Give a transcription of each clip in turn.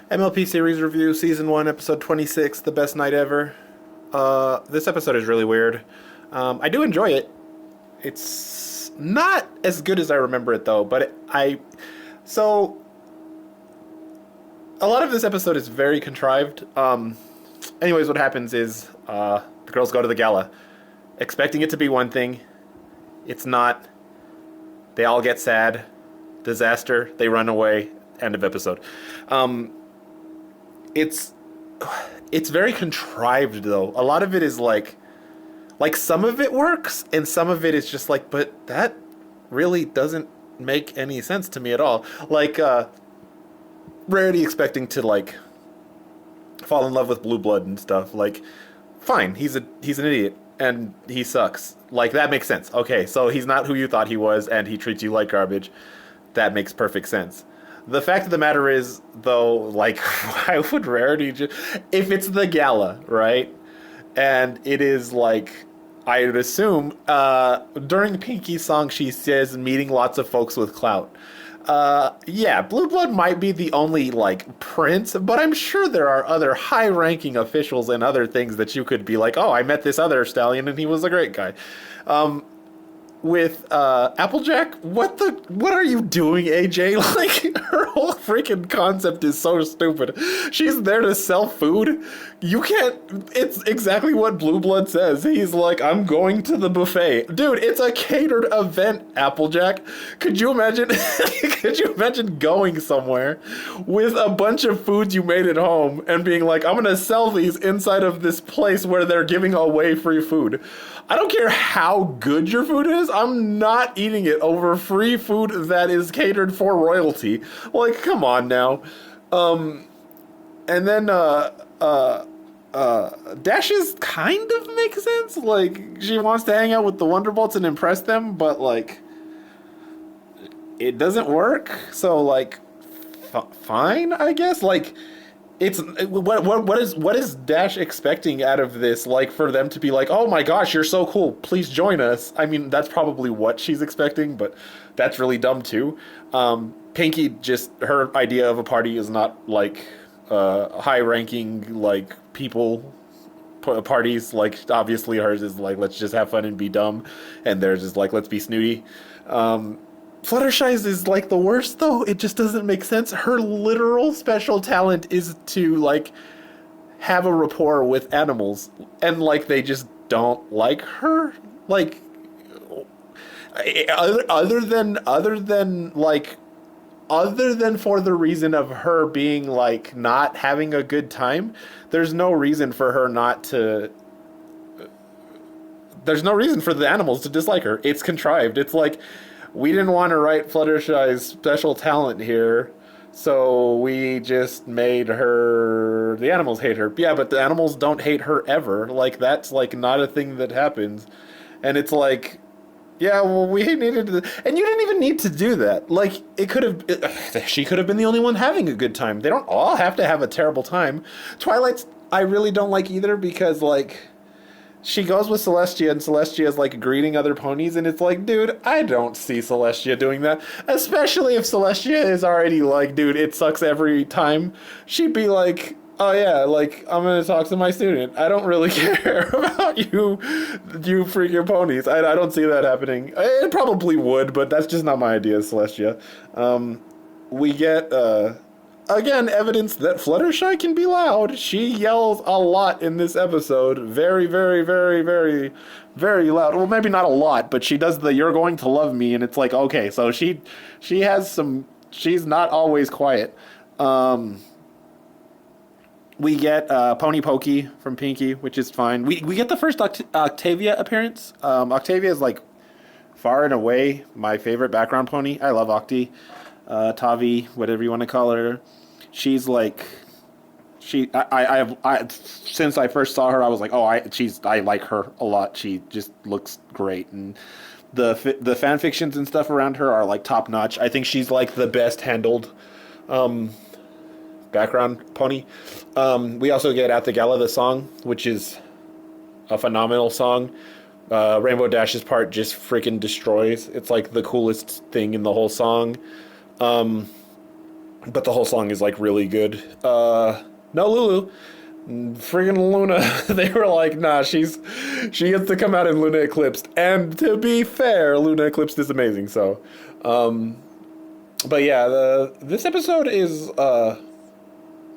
MLP series review, season 1, episode 26, the best night ever. This episode is really weird. I do enjoy it. It's not as good as I remember it though, but so a lot of this episode is very contrived. Anyways, what happens is the girls go to the gala, expecting it to be one thing. It's not. They all get sad. Disaster. They run away. End of episode. It's it's very contrived though. A lot of it is like some of it works and some of it is just like, but that really doesn't make any sense to me at all. Like Rarity expecting to like fall in love with Blue Blood and stuff. Like, fine, he's an idiot and he sucks. Like, that makes sense. Okay, so he's not who you thought he was and he treats you like garbage. That makes perfect sense. The fact of the matter is, though, like, why would Rarity just... If it's the gala, right? And it is, like, I would assume, during Pinky's song, she says, meeting lots of folks with clout. Yeah, Blue Blood might be the only, like, prince, but I'm sure there are other high-ranking officials and other things that you could be like, oh, I met this other stallion and he was a great guy. With Applejack, what are you doing, AJ? Like, her whole freaking concept is so stupid. She's there to sell food. You can't... It's exactly what Blue Blood says. He's like, I'm going to the buffet. Dude, it's a catered event, Applejack. Could you imagine... Could you imagine going somewhere with a bunch of foods you made at home and being like, I'm gonna sell these inside of this place where they're giving away free food? I don't care how good your food is, I'm not eating it over free food that is catered for royalty. Like, come on now. And then, Dashes kind of makes sense. Like, she wants to hang out with the Wonderbolts and impress them, but, like, it doesn't work. So, like, fine, I guess. Like, it's what is Dash expecting out of this? Like, for them to be like, oh my gosh, you're so cool, please join us. I mean, that's probably what she's expecting, but that's really dumb too. Pinky, just her idea of a party is not like high ranking like people parties. Like, obviously hers is like, let's just have fun and be dumb, and theirs is like, let's be snooty. Fluttershy's is like the worst though. It just doesn't make sense. Her literal special talent is to like have a rapport with animals, and like they just don't like her. Like other than for the reason of her being like not having a good time, there's no reason for her not to. There's no reason for the animals to dislike her. It's contrived. It's like, we didn't want to write Fluttershy's special talent here, so we just made her... The animals hate her. Yeah, but the animals don't hate her ever. Like, that's, like, not a thing that happens. And it's like, yeah, well, we needed to... And you didn't even need to do that. Like, it could have... She could have been the only one having a good time. They don't all have to have a terrible time. Twilight's I really don't like either because, like... She goes with Celestia, and Celestia is, like, greeting other ponies, and it's like, dude, I don't see Celestia doing that. Especially if Celestia is already like, dude, it sucks every time. She'd be like, oh yeah, like, I'm gonna talk to my student. I don't really care about you freaking ponies. I don't see that happening. It probably would, but that's just not my idea, Celestia. We get, again, evidence that Fluttershy can be loud. She yells a lot in this episode. Very, very, very, very, very loud. Well, maybe not a lot, but she does the "you're going to love me," and it's like, okay, so she has some... She's not always quiet. We get Pony Pokey from Pinky, which is fine. We get the first Octavia appearance. Octavia is, like, far and away my favorite background pony. I love Octi. Tavi, whatever you want to call her. She's like, I since I first saw her, I was like, oh, I like her a lot. She just looks great, and the fan fictions and stuff around her are like top notch. I think she's like the best handled background pony. We also get At the Gala the song, which is a phenomenal song. Rainbow Dash's part just freaking destroys. It's like the coolest thing in the whole song. but the whole song is like really good. No Lulu, friggin' Luna. They were like, nah, she gets to come out in Luna Eclipsed. And to be fair, Luna Eclipsed is amazing. So, but yeah, this episode is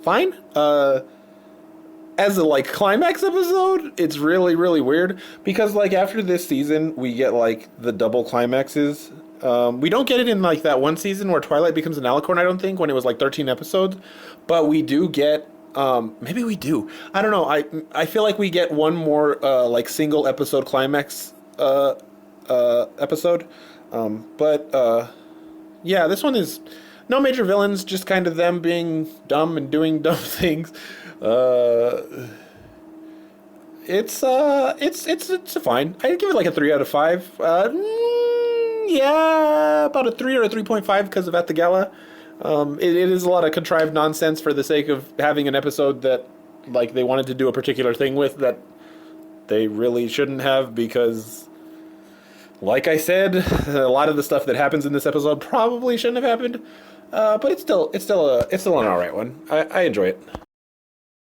fine. As a like climax episode, it's really really weird because like after this season we get like the double climaxes. We don't get it in like that one season where Twilight becomes an alicorn, I don't think, when it was like 13 episodes, but we do get maybe we do. I don't know. I feel like we get one more like single episode climax episode. But yeah, this one is no major villains, just kind of them being dumb and doing dumb things. It's fine. I'd give it like a 3 out of 5. Yeah, about a 3 or a 3.5 because of At the Gala. It is a lot of contrived nonsense for the sake of having an episode that like they wanted to do a particular thing with that they really shouldn't have because, like I said, a lot of the stuff that happens in this episode probably shouldn't have happened. But it's still an alright one. I enjoy it.